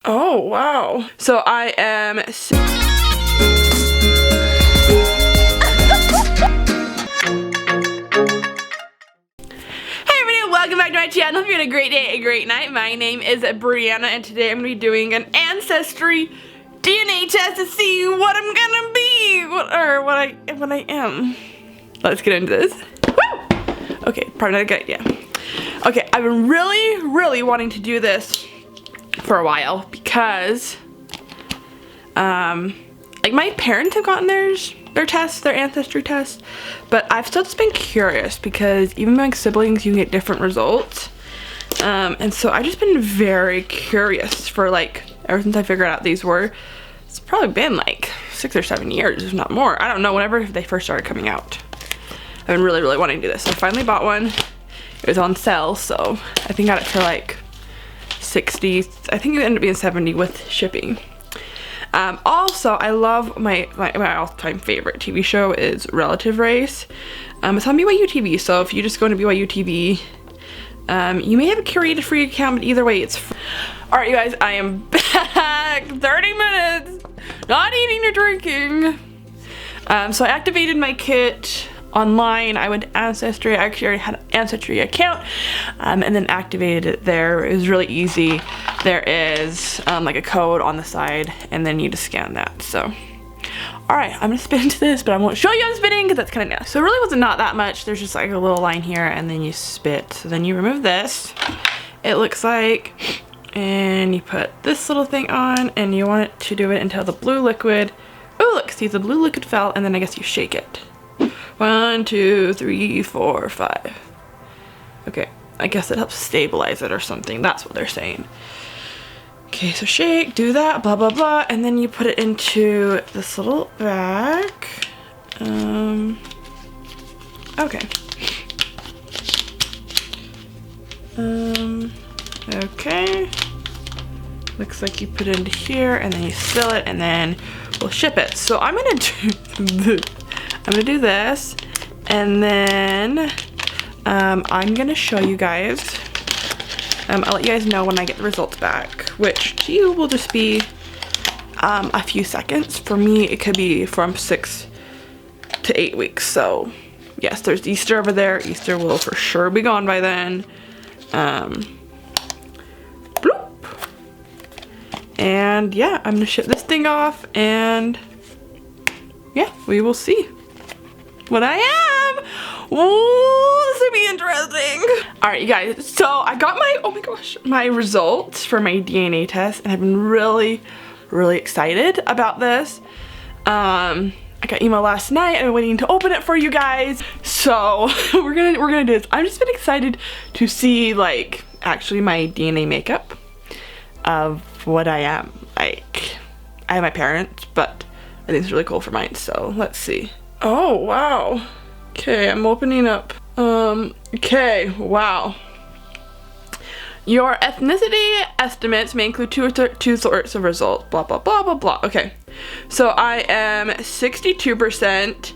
Oh, wow. So I am... Welcome back to my channel. Hope you're having a great day, a great night. My name is Brianna, and today I'm going to be doing an ancestry DNA test to see what I'm gonna be, what I am. Let's get into this. Woo! Okay, probably not a good idea. Okay, I've been really wanting to do this for a while because, like, my parents have gotten their tests, their ancestry tests, but I've still just been curious because even my siblings, you can get different results. And so I've just been very curious for, like, ever since I figured out these were. It's probably been like 6 or 7 years, if not more. I don't know, whenever they first started coming out. I've been really wanting to do this. So I finally bought one. It was on sale, so I think I got it for like 60. I think it ended up being 70 with shipping. Also, I love my all-time favorite TV show is Relative Race. It's on BYU TV, so if you just go into BYU TV, you may have a curated free account, but either way, it's free. Alright, you guys, I am back. 30 minutes, not eating or drinking. So I activated my kit online. I went to Ancestry. I actually already had an Ancestry account, and then activated it there. It was really easy. There is like a code on the side, and then you just scan that. So, alright, I'm gonna spin into this, but I won't show you I'm spinning because that's kind of nasty. So it really wasn't not that much. There's just like a little line here, and then you spit. So then you remove this. It looks like, and you put this little thing on, and you want it to do it until the blue liquid. Oh, look, see, the blue liquid fell, and then I guess you shake it. 1, 2, 3, 4, 5. Okay, I guess it helps stabilize it or something. That's what they're saying. Okay, so shake, do that, blah, blah, blah, and then you put it into this little bag. Okay. Okay. Looks like you put it into here, and then you seal it, and then we'll ship it. So I'm gonna do this, and then I'm gonna show you guys. I'll let you guys know when I get the results back, which to you will just be a few seconds. For me, it could be from 6 to 8 weeks. So yes, there's Easter over there. Easter will for sure be gone by then. Bloop. And yeah, I'm gonna ship this thing off, and yeah, we will see what I am. Ooh, this would be interesting. All right, you guys, so I got my, oh my gosh, my results for my DNA test, and I've been really excited about this. I got email last night, and I'm waiting to open it for you guys. So we're gonna do this. I've just been excited to see, like, actually my DNA makeup of what I am. Like, I have my parents, but I think it's really cool for mine, so let's see. Oh, wow. Okay, I'm opening up. Okay, wow. Your ethnicity estimates may include two sorts of results, blah, blah, blah, blah, blah. Okay, so I am 62%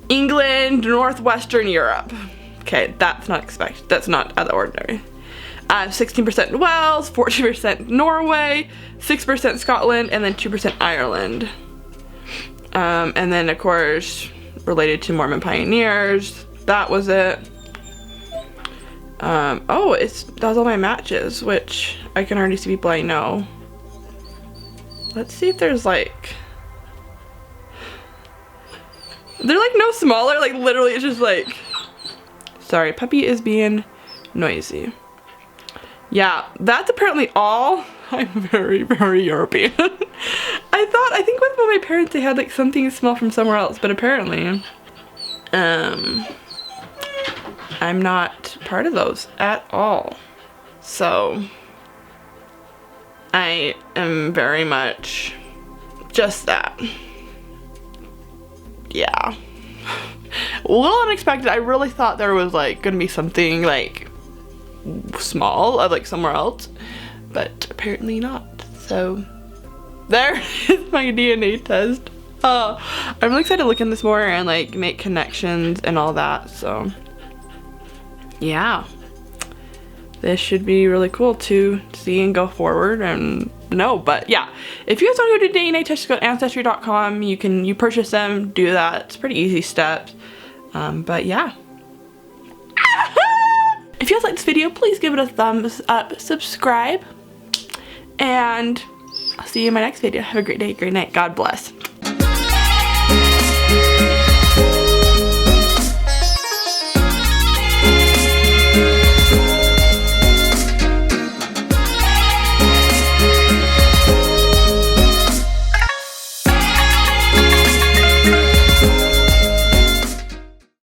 England, Northwestern Europe. Okay, that's not expected. That's not out of the ordinary. 16% Wales, 14% Norway, 6% Scotland, and then 2% Ireland. And then, of course, related to Mormon pioneers. That was it. Oh, that was all my matches, which I can already see people I know. Let's see if there's, like... They're, like, no smaller. Like, literally, it's just, like... Sorry, puppy is being noisy. Yeah, that's apparently all. I'm very European. I think with my parents they had like something small from somewhere else, but apparently I'm not part of those at all. So I am very much just that. Yeah. A little unexpected. I really thought there was like gonna be something like small of like somewhere else, but apparently not. So there is my DNA test. I'm really excited to look in this more and like make connections and all that. So yeah, this should be really cool to see and go forward and know, but yeah. If you guys want to go to DNA test, just go to Ancestry.com. You purchase them, do that. It's pretty easy steps. But yeah. If you guys like this video, please give it a thumbs up, subscribe, and I'll see you in my next video. Have a great day, great night. God bless.